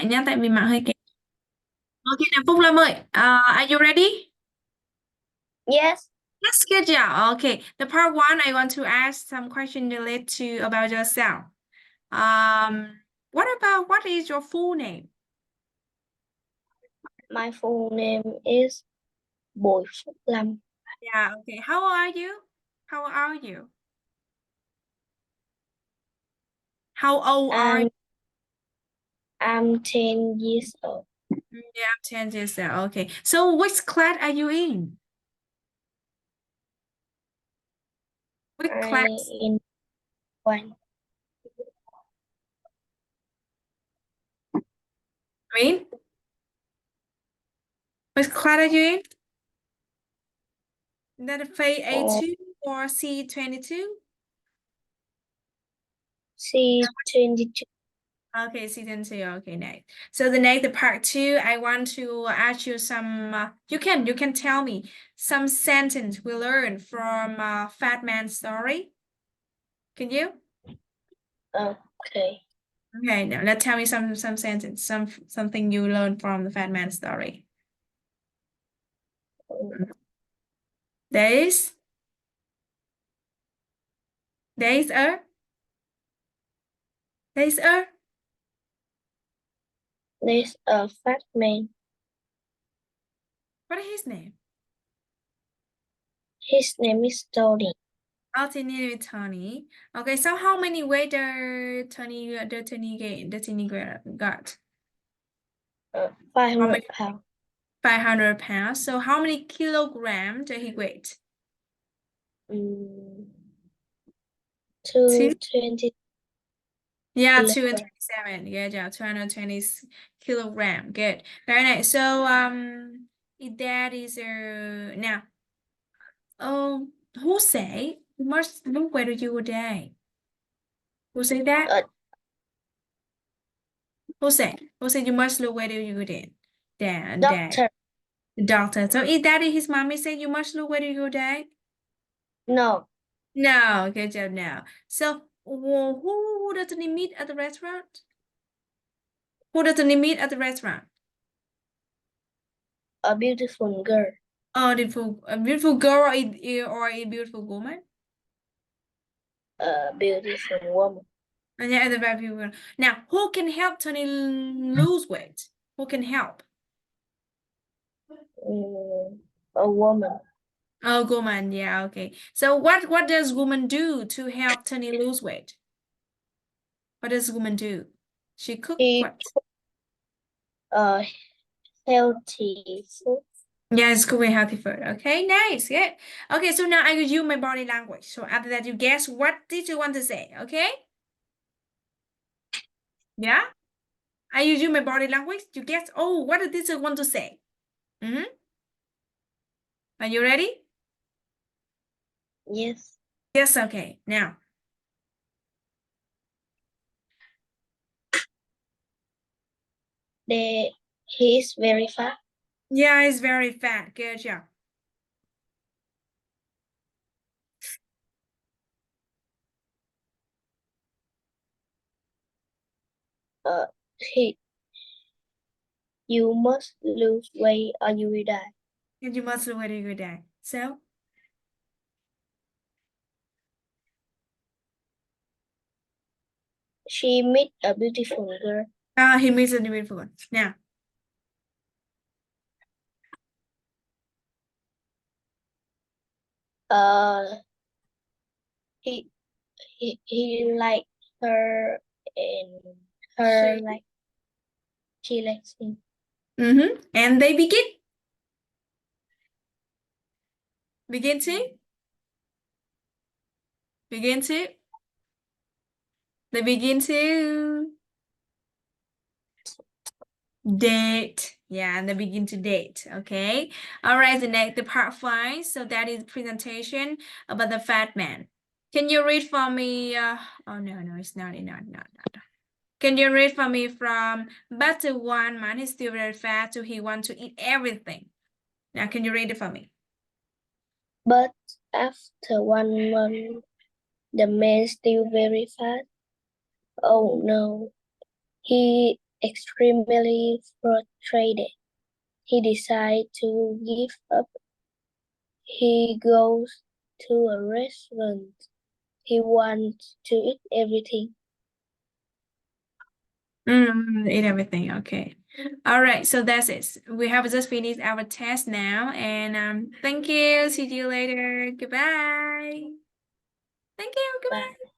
Nha, tại vì mạng hơi kém. Ok, nào Phúc Lâm ơi, are you ready? Yes, Let's get job. Okay, the part one, I want to ask some question related to about yourself. Um, what is your full name? my full name is Bùi Phúc Lâm. Yeah, okay. How old are you? How old are you? How old are you? I'm 10 years old. Yeah, I'm 10 years old. Okay. So which class are you in? Which I class? in one. I mean, which class are you in? Is that a phase uh, A2 or C22? C22. Okay, season two. Okay, nice. So the next, the part two, I want to ask you some. You can tell me some sentence we learned from Fat Man's story. Can you? Okay. Okay, now let's tell me some sentence, something you learned from the Fat Man's story. There's there's a there's a There's a fat man. what is his name? His name is Tony. Alternate with Tony. Okay, so how many weight the Tony got? 500 How many? pounds. 500 pounds. So how many kilograms did he weigh? Um, Two? 220 Yeah, two and kilograms. 27. Good job. 220 kilogram. Good. Very nice. So that is now who say you must look where you a day? Who say that? Uh, Who say? Who said you must look where you a day? Dad. doctor. The doctor. So is daddy his mommy said you must look where you a day? No. No, good job. No. So who doesn't he meet at the restaurant? Who doesn't he meet at the restaurant? A beautiful girl. Oh, a beautiful girl or a beautiful woman? A beautiful woman. And yeah, the very beautiful. Now, who can help Tony lose weight? Who can help? A woman. Oh, woman. Yeah, okay. So what does woman do to help Tony lose weight? What does woman do? She cook He what? uh healthy food. Yes, cooking healthy food. Okay, nice. Good. Okay, so now I will use my body language. So after that, you guess what did you want to say? Okay? Yeah? I use my body language. You guess, oh, what did this want to say? Mm-hmm. Are you ready? Yes. Yes, okay. Now, He is very fat. yeah, it's very fat. Good job. He You must lose weight or you will die. And you must look at your dad. So, She met a beautiful girl. he meets a beautiful one. Now, Uh, he he liked her and her she. like she likes him. Mm-hmm. And they begin. Begin to. Begin to. They begin to date. Yeah, and they begin to date. Okay. All right. The part five. So that is presentation about the fat man. Can you read for me? Oh no, no, it's not. Not. Can you read for me from but one man is still very fat, so he wants to eat everything. Now, can you read it for me? But after 1 month, the man still very fat. Oh no, he extremely frustrated. He decides to give up. He goes to a restaurant. He wants to eat everything. Eat everything. Okay. All right. So that's it. We have just finished our test now, and thank you. See you later. Goodbye. Thank you. Goodbye. Bye.